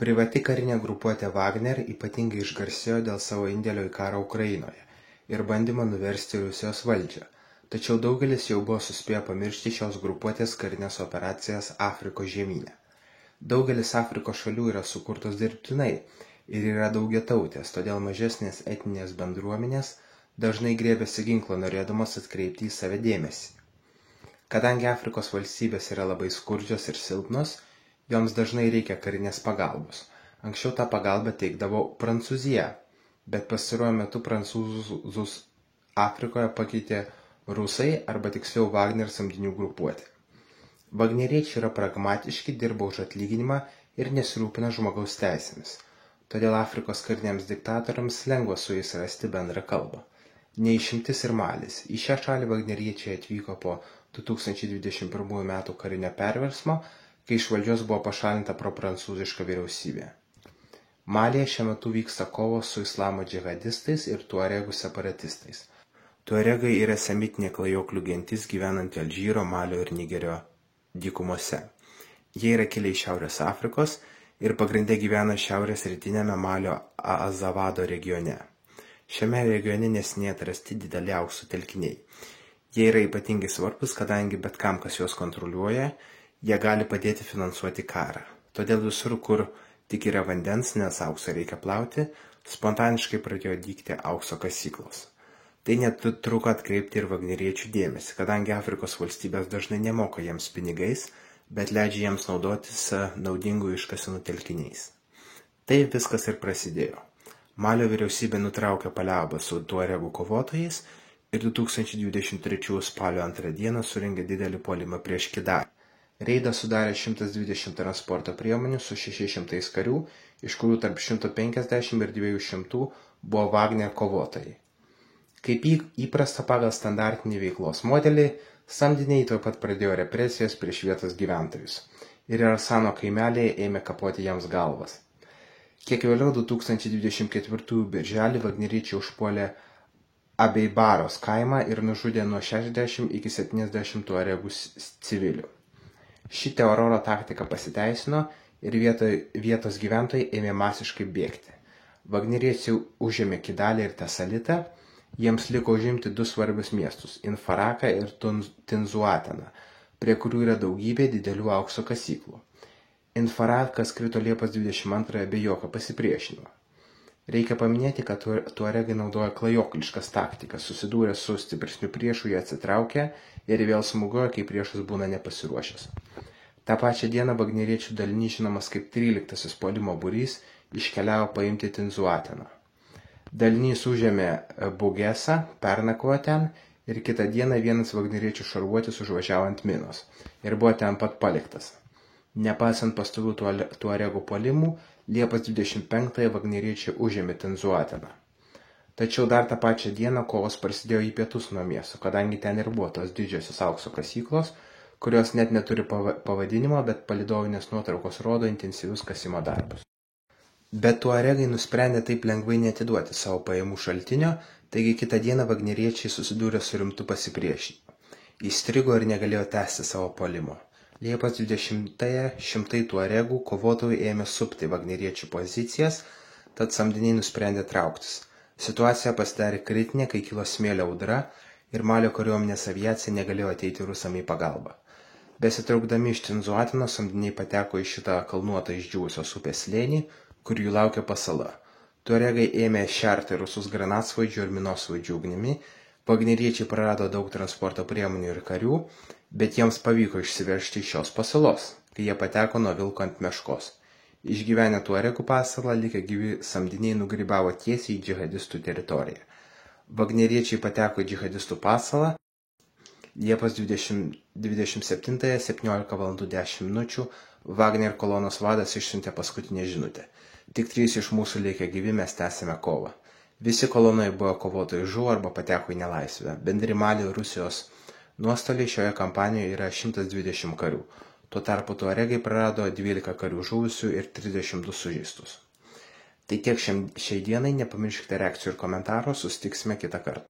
Privati karinė grupuotė Wagner ypatingai išgarsėjo dėl savo indėlio į karą Ukrainoje ir bandymo nuversti Rusijos valdžią, tačiau daugelis jau buvo suspėję pamiršti šios grupuotės karinės operacijas Afrikos žemyne. Daugelis Afrikos šalių yra sukurtos dirbtinai ir yra daugiatautės, todėl mažesnės etninės bendruomenės dažnai griebiasi ginklo norėdamos atkreipti į save dėmesį. Kadangi Afrikos valstybės yra labai skurdžios ir silpnos, joms dažnai reikia karinės pagalbos. Anksčiau tą pagalbą teikdavo Prancūzija, bet pastaruoju metu prancūzus Afrikoje pakeitė rusai arba tiksliau Wagner samdinių grupuotė. Vagneriečiai yra pragmatiški, dirba už atlyginimą ir nesirūpina žmogaus teisėmis. Todėl Afrikos kariniams diktatoriams lengva su jais rasti bendrą kalbą. Neišimtis ir Malis. Į šią šalį vagneriečiai atvyko po 2021 m. karinio perversmo, kai iš valdžios buvo pašalinta proprancūziška vyriausybė. Malyje šiuo metu vyksta kovos su islamo džihadistais ir tuaregų separatistais. Tuaregai yra semitinė klajoklių gentis gyvenanti Alžyro, Malio ir Nigerio dykumose. Jie yra kilę iš Šiaurės Afrikos ir pagrinde gyvena šiaurės rytinėme Malio Azavado regione. Šiame regione neseniai atrasti dideli aukso telkiniai. Jie yra ypatingai svarbus, kadangi bet kam, kas juos kontroliuoja, jie gali padėti finansuoti karą. Todėl visur, kur tik yra vandens, nes auksą reikia plauti, spontaniškai pradėjo dygti aukso kasyklos. Tai netruko atkreipti ir vagneriečių dėmesį, kadangi Afrikos valstybės dažnai nemoka jiems pinigais, bet leidžia jiems naudotis naudingų iškasenų telkiniais. Taip viskas ir prasidėjo. Malio vyriausybė nutraukė paliaubą su tuaregų kovotojais ir 2023 spalio 2 dieną surengė didelį puolimą prieš Kidarą. Reidą sudarė 120 transporto priemonių su 600 karių, iš kurių tarp 150 ir 200 buvo Wagner kovotojai. Kaip įprasta pagal standartinį veiklos modelį, samdiniai taip pat pradėjo represijas prieš vietos gyventojus ir Arsano kaimelėje ėmė kapoti jiems galvas. Kiek vėliau 2024 birželį vagneriečiai užpuolė Abeibaros kaimą ir nužudė nuo 60 iki 70 tuaregų civilių. Ši teroro taktika pasiteisino ir vietos gyventojai ėmė masiškai bėgti. Vagneriečiai užėmė Kidalį ir Tesalitą, jiems liko užimti du svarbius miestus – Infaraką ir Tinzuateną, prie kurių yra daugybė didelių aukso kasyklų. Infarakas krito Liepos 22 be jokio pasipriešinimo. Reikia paminėti, kad tuaregai naudoja klajokliškas taktikas, susidūrė su stipresniu priešu, jie atsitraukė ir vėl smūgiuoja, kai priešas būna nepasiruošęs. Ta pačią dieną vagneriečių dalinys, žinomas kaip 13-asis puolimo būrys, iškeliavo paimti Tinzuateną. Dalinys užėmė Bugesą, pernakvojo ten ir kitą dieną vienas vagneriečių šarvuotis užvažiavo ant minos ir buvo ten pat paliktas. Nepaisant pastovių tuaregų puolimų, Liepos 25 vagneriečiai užėmė Tinzuateną. Tačiau dar tą pačią dieną kovos prasidėjo į pietus nuo miesto, kadangi ten ir buvo tos didžiosios aukso kasyklos, kurios net neturi pavadinimo, bet palydovinės nuotraukos rodo intensyvius kasimo darbus. Bet tuaregai nusprendė taip lengvai neatiduoti savo pajamų šaltinio, taigi kitą dieną vagneriečiai susidūrė su rimtu pasipriešinimu. Įstrigo ir negalėjo tęsti savo puolimo. Liepos 20-ąją šimtai tuaregų kovotojų ėmė supti vagneriečių pozicijas, tad samdiniai nusprendė trauktis. Situacija pasidarė kritinė, kai kilo smėlio audra ir Malio kariuomenės aviacija negalėjo ateiti rusam į pagalbą. Besitraukdami iš Tinzuateno, samdiniai pateko į šitą kalnuotą išdžiūvusios upės slėnį, kur jų laukia pasala. Tuaregai ėmė šerti rusus granatsvaidžių ir minosvaidžių ugnimi, vagneriečiai prarado daug transporto priemonių ir karių, bet jiems pavyko išsiveržti iš šios pasalos, kai jie pateko nuo vilko ant meškos. Išgyvenę tuaregų pasalą, likę gyvi samdiniai nugrybavo tiesiai į džihadistų teritoriją. Vagneriečiai pateko į džihadistų pasalą. Liepos 27-ąją 17:10 val. Wagner kolonos vadas išsiuntė paskutinę žinutę. Tik 3 iš mūsų likę gyvi, mes tęsime kovą. Visi kolonoje buvo kovotojai žuvo arba pateko į nelaisvę. Bendri Malio ir Rusijos nuostoliai šioje kampanijoje yra 120 karių. Tuo tarpu tuaregai prarado 12 karių žuvusių ir 32 sužeistus. Tai tiek šiai dienai, nepamirškite reakcijų ir komentarų, susitiksime kitą kartą.